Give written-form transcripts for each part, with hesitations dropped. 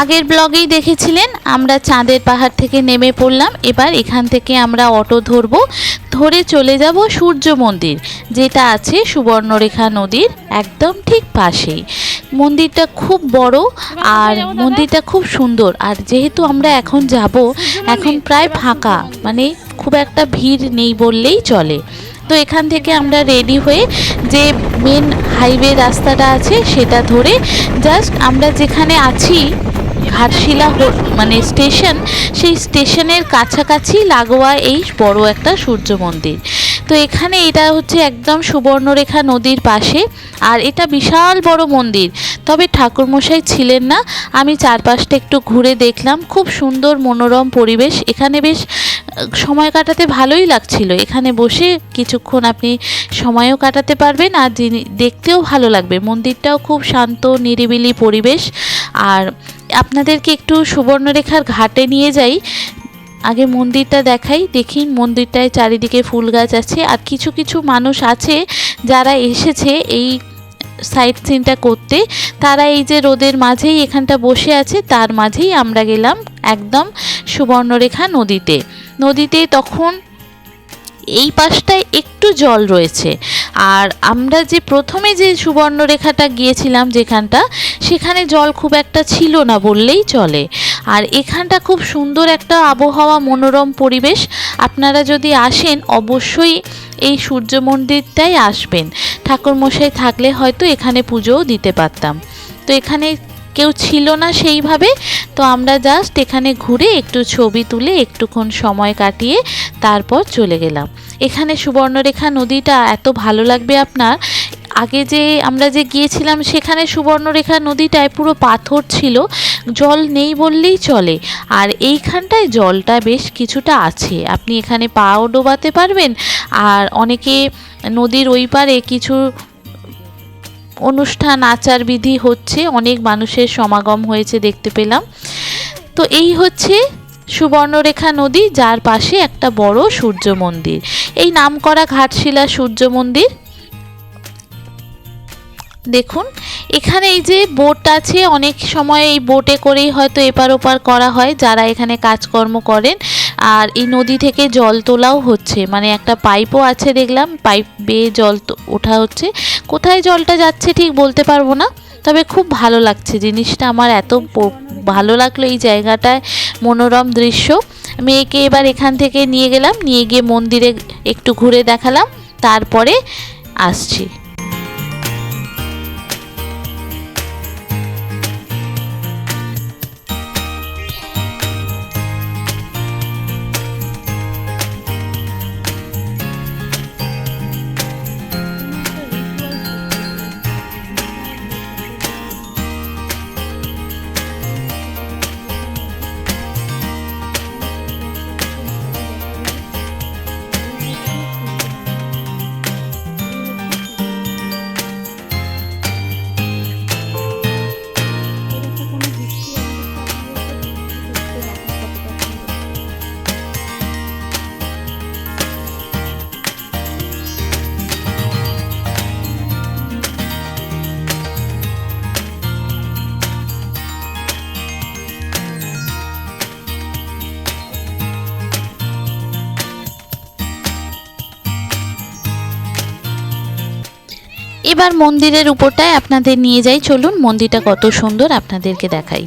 আগের ব্লগেই দেখেছিলেন আমরা চাঁদের পাহাড় থেকে নেমে পড়লাম। এবার এখান থেকে আমরা অটো ধরে চলে যাব সূর্য মন্দির, যেটা আছে সুবর্ণরেখা নদীর একদম ঠিক পাশেই। মন্দিরটা খুব বড় আর মন্দিরটা খুব সুন্দর। আর যেহেতু আমরা এখন যাব, এখন প্রায় ফাঁকা, মানে খুব একটা ভিড় নেই বললেই চলে। তো এখান থেকে আমরা রেডি হয়ে যে মেন হাইওয়ে রাস্তাটা আছে সেটা ধরে জাস্ট আমরা যেখানে আছি ঘাটশিলা মানে স্টেশন, সেই স্টেশনের কাছাকাছি লাগোয়া এই বড় একটা সূর্য মন্দির। তো এখানে এটা হচ্ছে একদম সুবর্ণরেখা নদীর পাশে, আর এটা বিশাল বড় মন্দির। তবে ঠাকুরমশাই ছিলেন না, আমি চারপাশটা একটু ঘুরে দেখলাম। খুব সুন্দর মনোরম পরিবেশ, এখানে বেশ সময় কাটাতে ভালোই লাগছিল। এখানে বসে কিছুক্ষণ আপনি সময়ও কাটাতে পারবেন আর দেখতেও ভালো লাগবে। মন্দিরটাও খুব শান্ত নিরিবিলি পরিবেশ। আর আপনাদেরকে একটু সুবর্ণরেখার ঘাটে নিয়ে যাই, আগে মন্দিরটা দেখাই। দেখি মন্দিরটায় চারিদিকে ফুল গাছ আছে, আর কিছু কিছু মানুষ আছে যারা এসেছে এই সাইট সিনটা করতে। তারা এই যে রোদের মাঝেই এখানটা বসে আছে, তার মাঝেই আমরা গেলাম একদম সুবর্ণরেখা নদীতে তখন এই পাশটায় একটু জল রয়েছে। আর আমরা যে প্রথমে যে সুবর্ণরেখাটা গিয়েছিলাম যেখানটা, সেখানে জল খুব একটা ছিল না বললেই চলে। আর এখানটা খুব সুন্দর একটা আবহাওয়া, মনোরম পরিবেশ। আপনারা যদি আসেন অবশ্যই এই সূর্য মন্দিরটাই আসবেন। ঠাকুরমশাই থাকলে হয়তো এখানে পুজোও দিতে পারতাম। তো এখানে কেউ ছিল না সেইভাবে, তো আমরা জাস্ট এখানে ঘুরে একটু ছবি তুলে একটুক্ষণ সময় কাটিয়ে তারপর চলে গেলাম। এখানে সুবর্ণরেখা নদীটা এত ভালো লাগবে আপনার। আগে যে আমরা যে গিয়েছিলাম সেখানে সুবর্ণরেখা নদীটায় পুরো পাথর ছিল, জল নেই বললেই চলে। আর এইখানটায় জলটা বেশ কিছুটা আছে, আপনি এখানে পাও ডোবাতে পারবেন। আর অনেকে নদীর ওই পারে কিছু অনুষ্ঠান আচার বিধি হচ্ছে, অনেক মানুষের সমাগম হয়েছে দেখতে পেলাম। তো এই হচ্ছে সুবর্ণরেখা নদী, যার পাশে একটা বড় সূর্য মন্দির, এই নামকরা ঘাটশিলা সূর্য মন্দির। দেখুন এখানে এই যে বোট আছে, অনেক সময় এই বোটে করেই হয়তো এপার ওপার করা হয় যারা এখানে কাজকর্ম করেন। আর এই নদী থেকে জল তোলাও হচ্ছে, মানে একটা পাইপও আছে দেখলাম, পাইপ বেয়ে জল ওঠা হচ্ছে। কোথায় জলটা যাচ্ছে ঠিক বলতে পারবো না, তবে খুব ভালো লাগছে জিনিসটা। আমার এত ভালো লাগলো এই জায়গাটায়, মনোরম দৃশ্য। মেয়েকে এবার এখান থেকে নিয়ে গেলাম, নিয়ে গিয়ে মন্দিরে একটু ঘুরে দেখালাম, তারপরে আসছি। এবার মন্দিরের উপরটায় আপনাদের নিয়ে যাই, চলুন মন্দিরটা কত সুন্দর আপনাদেরকে দেখাই।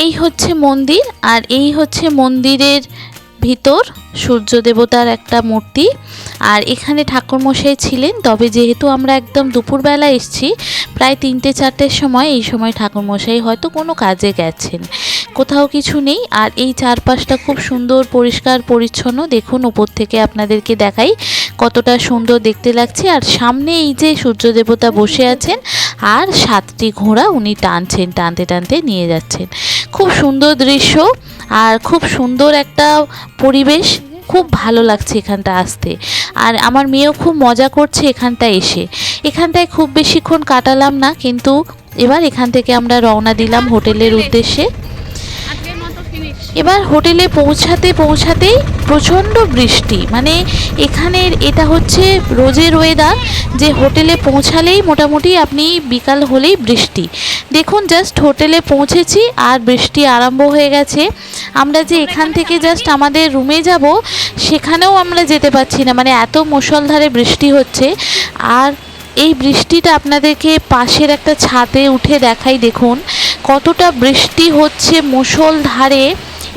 এই হচ্ছে মন্দির, আর এই হচ্ছে মন্দিরের ভিতর সূর্য দেবতার একটা মূর্তি। আর এখানে ঠাকুরমশাই ছিলেন, তবে যেহেতু আমরা একদম দুপুরবেলা এসেছি, প্রায় 3টে-4টের সময়, এই সময় ঠাকুরমশাই হয়তো কোনো কাজে গেছেন, কোথাও কিছু নেই। আর এই চারপাশটা খুব সুন্দর পরিষ্কার পরিচ্ছন্ন। দেখুন উপর থেকে আপনাদেরকে দেখাই কতটা সুন্দর দেখতে লাগছে। আর সামনে এই যে সূর্য দেবতা বসে আছেন, আর 7টি ঘোড়া উনি টানছেন, টানতে টানতে নিয়ে যাচ্ছেন। খুব সুন্দর দৃশ্য আর খুব সুন্দর একটা পরিবেশ। খুব ভালো লাগছে এখানটা আসতে। আর আমার মেয়েও খুব মজা করছে এখানটা এসে। এখানটায় খুব বেশিক্ষণ কাটালাম না, কিন্তু এবার এখান থেকে আমরা রওনা দিলাম হোটেলের উদ্দেশ্যে। এবার হোটেলে পৌঁছাতেই প্রচণ্ড বৃষ্টি, মানে এখানের এটা হচ্ছে রোজের ওয়েদার, যে হোটেলে পৌঁছালেই মোটামুটি আপনি বিকাল হলেই বৃষ্টি। দেখুন জাস্ট হোটেলে পৌঁছেছি আর বৃষ্টি আরম্ভ হয়ে গেছে। আমরা যে এখান থেকে জাস্ট আমাদের রুমে যাব সেখানেও আমরা যেতে পারছি না, মানে এত মুষলধারে বৃষ্টি হচ্ছে। আর এই বৃষ্টিটা আপনাদেরকে পাশের একটা ছাদে উঠে দেখাই, দেখুন কতটা বৃষ্টি হচ্ছে মুষলধারে।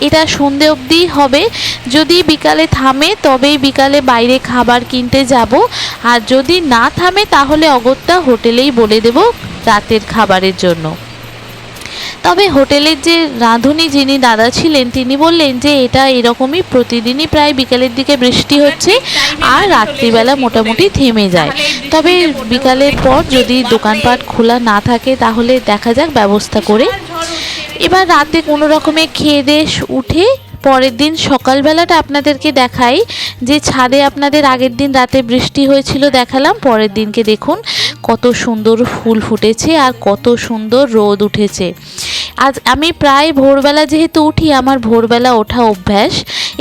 এটা সন্ধে অবধি হবে, যদি বিকালে থামে তবেই বিকালে বাইরে খাবার কিনতে যাব, আর যদি না থামে তাহলে অগত্যা হোটেলেই বলে দেব রাতের খাবারের জন্য। তবে হোটেলের যে রাঁধুনি যিনি দাদা ছিলেন তিনি বললেন যে এটা এরকমই প্রতিদিনই প্রায় বিকালের দিকে বৃষ্টি হচ্ছে আর রাত্রিবেলা মোটামুটি থেমে যায়। তবে বিকালের পর যদি দোকানপাট খোলা না থাকে তাহলে দেখা যাক ব্যবস্থা করে। এবার রাতে কোনো রকমে খেয়ে দিয়ে উঠে পরের দিন সকালবেলাটা আপনাদেরকে দেখাই, যে ছাদে আপনাদের আগের দিন রাতে বৃষ্টি হয়েছিল দেখালাম, পরের দিনকে দেখুন কত সুন্দর ফুল ফুটেছে আর কত সুন্দর রোদ উঠেছে। আজ আমি প্রায় ভোরবেলা যেহেতু উঠি, আমার ভোরবেলা ওঠা অভ্যাস।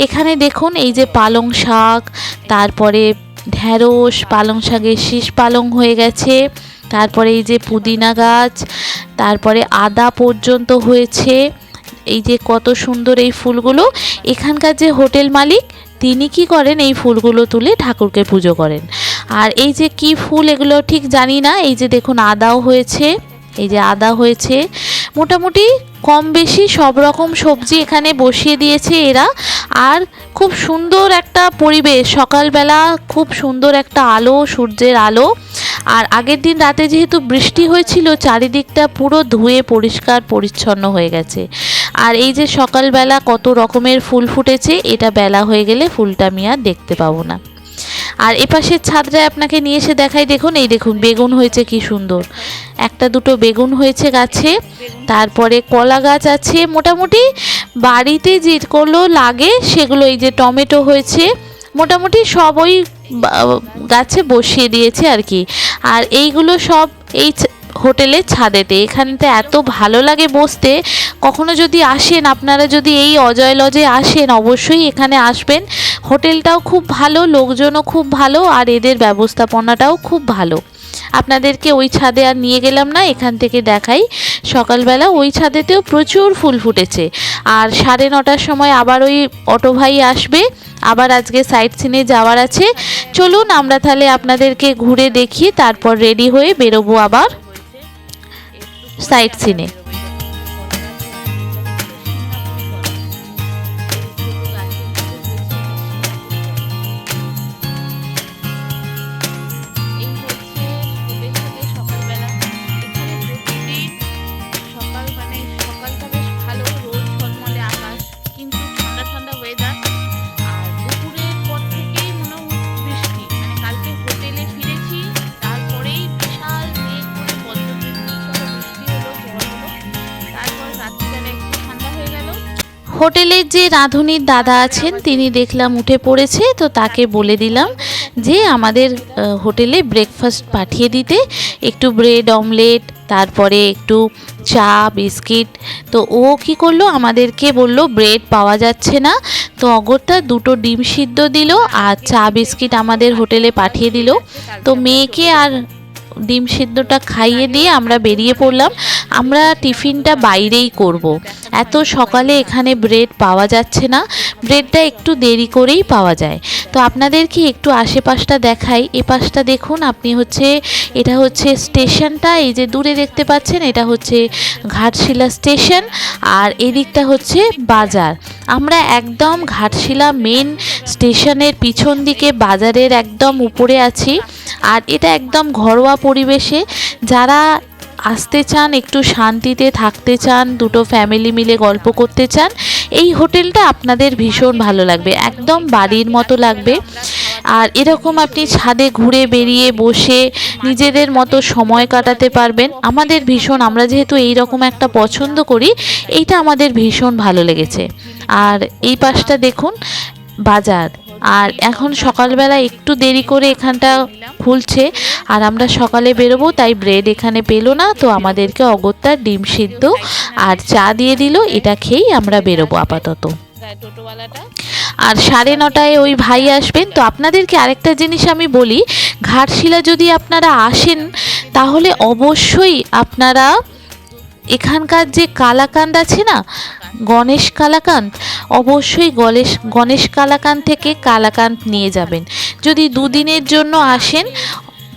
এখানে দেখুন এই যে পালং শাক, তারপরে ঢ্যাঁড়স, পালং শাকের শীষ পালং হয়ে গেছে, তারপরে এই যে পুদিনা গাছ, তারপরে আদা পর্যন্ত হয়েছে। এই যে কত সুন্দর এই ফুলগুলো, এখানকার যে হোটেল মালিক তিনি কি করেন, এই ফুলগুলো তুলে ঠাকুরকে পুজো করেন। আর এই যে কি ফুল এগুলো ঠিক জানি না। এই যে দেখুন আদাও হয়েছে, এই যে আদা হয়েছে, মোটামুটি কম বেশি সব রকম সবজি এখানে বসিয়ে দিয়েছে এরা। আর খুব সুন্দর একটা পরিবেশ, সকালবেলা খুব সুন্দর একটা আলো, সূর্যের আলো। আর আগের দিন রাতে যেহেতু বৃষ্টি হয়েছিল চারিদিকটা পুরো ধুয়ে পরিষ্কার পরিচ্ছন্ন হয়ে গেছে। আর এই যে সকালবেলা কত রকমের ফুল ফুটেছে, এটা বেলা হয়ে গেলে ফুলটা আমি আর দেখতে পাবো না। আর এপাশের ছাদটায় আপনাকে নিয়ে এসে দেখাই, দেখুন এই দেখুন বেগুন হয়েছে কি সুন্দর, একটা দুটো বেগুন হয়েছে গাছে। তারপরে কলা গাছ আছে, মোটামুটি বাড়িতে যেগুলো লাগে সেগুলো, এই যে টমেটো হয়েছে, মোটামুটি সব ওই গাছে বসিয়ে দিয়েছে আর কি। আর এইগুলো সব এই হোটেলের ছাদেতে, এখানটা এত ভালো লাগে বসতে। কখনো যদি আসেন আপনারা, যদি এই অজয় লজে আসেন অবশ্যই এখানে আসবেন। হোটেলটাও খুব ভালো, লোকজনও খুব ভালো, আর এদের ব্যবস্থাপনাটাও খুব ভালো। আপনাদেরকে ওই ছাদে আর নিয়ে গেলাম না, এখান থেকে দেখাই। সকালবেলা ওই ছাদেতেও প্রচুর ফুল ফুটেছে। আর 9:30টার সময় আবার ওই অটো ভাই আসবে, আবার আজকে সাইট সিনে যাওয়ার আছে। চলুন আমরা তাহলে আপনাদেরকে ঘুরে দেখি, তারপর রেডি হয়ে বেরোবো আবার সাইট সিনে। হোটেলের যে রাঁধুনির দাদা আছেন তিনি দেখলাম উঠে পড়েছে, তো তাকে বলে দিলাম যে আমাদের হোটেলে ব্রেকফাস্ট পাঠিয়ে দিতে, একটু ব্রেড অমলেট, তারপরে একটু চা বিস্কিট। তো ও কি করলো, আমাদেরকে বলল ব্রেড পাওয়া যাচ্ছে না, তো অগত্যা 2টো ডিম সিদ্ধ দিল আর চা বিস্কিট আমাদের হোটেলে পাঠিয়ে দিল। তো মেয়েকে আর ডিম সিদ্ধটা খাইয়ে দিয়ে আমরা বেরিয়ে পড়লাম। আমরা টিফিনটা বাইরেই করব। এত সকালে এখানে ব্রেড পাওয়া যাচ্ছে না, ব্রেডটা একটু দেরি করেই পাওয়া যায়। তো আপনাদেরকে একটু আশেপাশটা দেখাই। এ পাশটা দেখুন আপনি, এটা হচ্ছে স্টেশনটা, এই যে দূরে দেখতে পাচ্ছেন এটা হচ্ছে ঘাটশিলা স্টেশন, আর এদিকটা হচ্ছে বাজার। আমরা একদম ঘাটশিলা মেন স্টেশনের পিছন দিকে বাজারের একদম উপরে আছি। আর এটা একদম ঘরোয়া পরিবেশে, যারা আসতে চান, একটু শান্তিতে থাকতে চান, 2টো ফ্যামিলি মিলে গল্প করতে চান, এই হোটেলটা আপনাদের ভীষণ ভালো লাগবে, একদম বাড়ির মতো লাগবে। আর এরকম আপনি ছাদে ঘুরে বেরিয়ে বসে নিজেদের মতো সময় কাটাতে পারবেন। আমাদের ভীষণ, আমরা যেহেতু এই রকম একটা পছন্দ করি, এইটা আমাদের ভীষণ ভালো লেগেছে। আর এই পাশটা দেখুন, বাজার। আর এখন সকালবেলা একটু দেরি করে এখানটা খুলছে, আর আমরা সকালে বেরোবো, তাই ব্রেড এখানে পেলো না, তো আমাদেরকে অগত্যা ডিম সিদ্ধ আর চা দিয়ে দিল। এটা খেয়েই আমরা বেরোবো আপাতত। আর 9:30 ওই ভাই আসবেন। তো আপনাদেরকে আরেকটা জিনিস আমি বলি, ঘাটশিলা যদি আপনারা আসেন তাহলে অবশ্যই আপনারা এখানকার যে কালাকাঁদ আছে না, গণেশ কালাকাঁদ, অবশ্যই গণেশ কালাকাঁদ থেকে কালাকাঁদ নিয়ে যাবেন। যদি দুদিনের জন্য আসেন,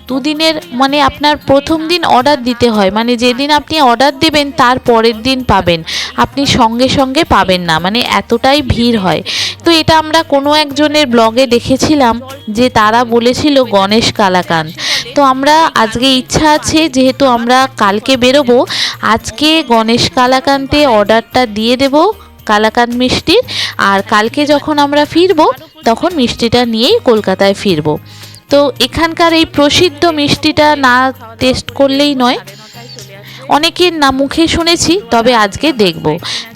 দুদিনের মানে আপনার প্রথম দিন অর্ডার দিতে হয়, মানে যেদিন আপনি অর্ডার দেবেন তার পরের দিন পাবেন, আপনি সঙ্গে সঙ্গে পাবেন না, মানে এতটাই ভিড় হয়। তো এটা আমরা কোনো একজনের ব্লগে দেখেছিলাম যে তারা বলেছিল গণেশ কালাকাঁদ। তো আমরা আজকে ইচ্ছা আছে, যেহেতু আমরা কালকে বেরোবো, আজকে গণেশ কালাকাঁদে অর্ডারটা দিয়ে দেব কালাকাঁদ মিষ্টির। আর কালকে যখন আমরা ফিরবো তখন মিষ্টিটা নিয়েই কলকাতায় ফিরবো। তো এখানকার এই প্রসিদ্ধ মিষ্টিটা না টেস্ট করলেই নয়, অনেকের না মুখে শুনেছি, তবে আজকে দেখব।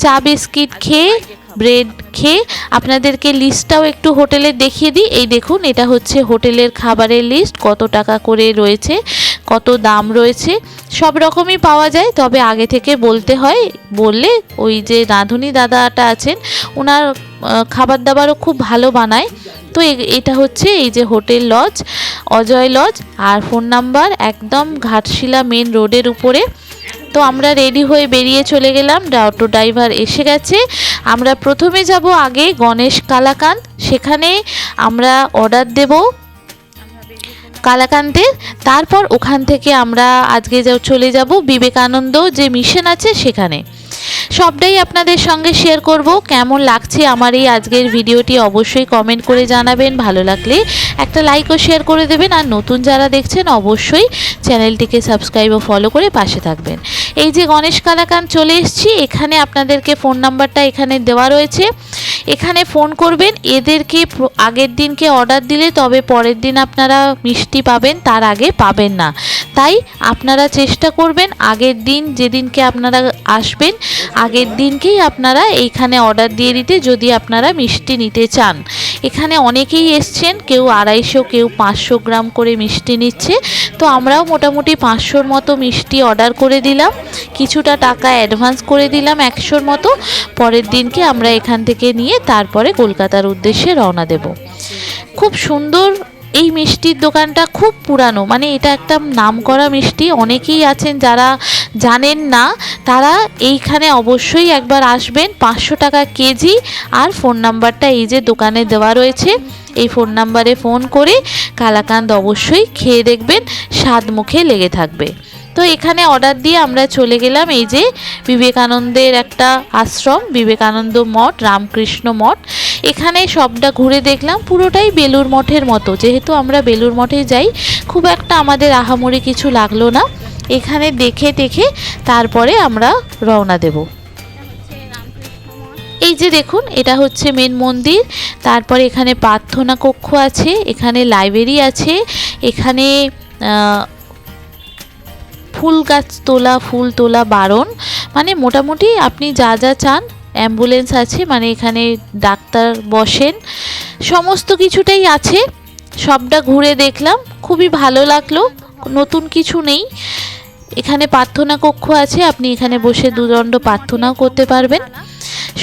চা বিস্কিট খেয়ে, ব্রেড খেয়ে আপনাদেরকে লিস্টটাও একটু হোটেলের দেখিয়ে দিই। এই দেখুন, এটা হচ্ছে হোটেলের খাবারের লিস্ট, কত টাকা করে রয়েছে, কত দাম রয়েছে, সব রকমই পাওয়া যায়, তবে আগে থেকে বলতে হয়। বললে ওই যে রাঁধুনি দাদাটা আছেন, ওনার খাবার দাবারও খুব ভালো বানায়। তো এটা হচ্ছে এই যে হোটেল লজ, অজয় লজ, আর ফোন নাম্বার একদম ঘাটশিলা মেন রোডের উপরে। তো আমরা রেডি হয়ে বেরিয়ে চলে গেলাম, অটো ড্রাইভার এসে গেছে। আমরা প্রথমে যাব আগে গণেশ কালাকাঁদ, সেখানে আমরা অর্ডার দেব কালাকাঁদের। তারপর ওখান থেকে আমরা আজকে চলে যাব বিবেকানন্দ যে মিশন আছে সেখানে। সবটাই আপনাদের সঙ্গে শেয়ার করব। কেমন লাগছে আমার এই আজকের ভিডিওটি অবশ্যই কমেন্ট করে জানাবেন, ভালো লাগলে একটা লাইক ও শেয়ার করে দেবেন। আর নতুন যারা দেখছেন অবশ্যই চ্যানেলটিকে সাবস্ক্রাইব ও ফলো করে পাশে থাকবেন। এই যে গণেশ কালাকাঁদ চলে এসেছি, এখানে আপনাদেরকে ফোন নাম্বারটা এখানে দেওয়া রয়েছে, এখানে ফোন করবেন। এদেরকে আগের দিনকে অর্ডার দিলে তবে পরের দিন আপনারা মিষ্টি পাবেন, তার আগে পাবেন না। তাই আপনারা চেষ্টা করবেন আগের দিন, যেদিনকে আপনারা আসবেন আগের দিনকেই আপনারা এইখানে অর্ডার দিয়ে দিতে, যদি আপনারা মিষ্টি নিতে চান। এখানে অনেকেই এসছেন, কেউ 250, কেউ 500 গ্রাম করে মিষ্টি নিচ্ছে। তো আমরাও মোটামুটি 500-র মতো মিষ্টি অর্ডার করে দিলাম, কিছুটা টাকা অ্যাডভান্স করে দিলাম 100-র মতো। পরের দিনকে আমরা এখান থেকে নিয়ে তারপরে কলকাতার উদ্দেশ্যে রওনা দেব। খুব সুন্দর এই মিষ্টির দোকানটা, খুব পুরানো, মানে এটা একটা নামকরা মিষ্টি। অনেকেই আছেন যারা জানেন না, তারা এইখানে অবশ্যই একবার আসবেন। 500 টাকা কেজি। আর ফোন নাম্বারটা এই যে দোকানে দেওয়া রয়েছে, এই ফোন নাম্বারে ফোন করে কালাকাঁদ অবশ্যই খেয়ে দেখবেন, স্বাদ মুখে লেগে থাকবে। তো এখানে অর্ডার দিয়ে আমরা চলে গেলাম এই যে বিবেকানন্দের একটা আশ্রম, বিবেকানন্দ মঠ, রামকৃষ্ণ মঠ। এখানে সবটা ঘুরে দেখলাম, পুরোটাই বেলুড় মঠের মতো। যেহেতু আমরা বেলুড় মঠে যাই, খুব একটা আমাদের আহামরি কিছু লাগলো না। এখানে দেখে তারপরে আমরা রওনা দেব। এই যে দেখুন, এটা হচ্ছে মেন মন্দির। তারপরে এখানে প্রার্থনা কক্ষ আছে, এখানে লাইব্রেরি আছে, এখানে ফুল গাছ তোলা, ফুল তোলা বারণ, মানে মোটামুটি আপনি যা যা চান। অ্যাম্বুলেন্স আছে, মানে এখানে ডাক্তার বসেন, সমস্ত কিছুটাই আছে। সবটা ঘুরে দেখলাম, খুবই ভালো লাগলো। নতুন কিছু নেই। এখানে প্রার্থনা কক্ষ আছে, আপনি এখানে বসে দুদণ্ড প্রার্থনাও করতে পারবেন।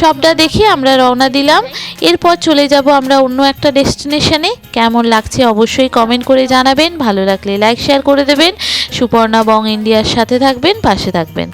সবটা দেখে আমরা রওনা দিলাম। এরপর চলে যাব আমরা অন্য একটা ডেস্টিনেশনে। কেমন লাগছে অবশ্যই কমেন্ট করে জানাবেন, ভালো লাগলে লাইক শেয়ার করে দেবেন। সুপর্ণা বং ইন্ডিয়ার সাথে থাকবেন, পাশে থাকবেন।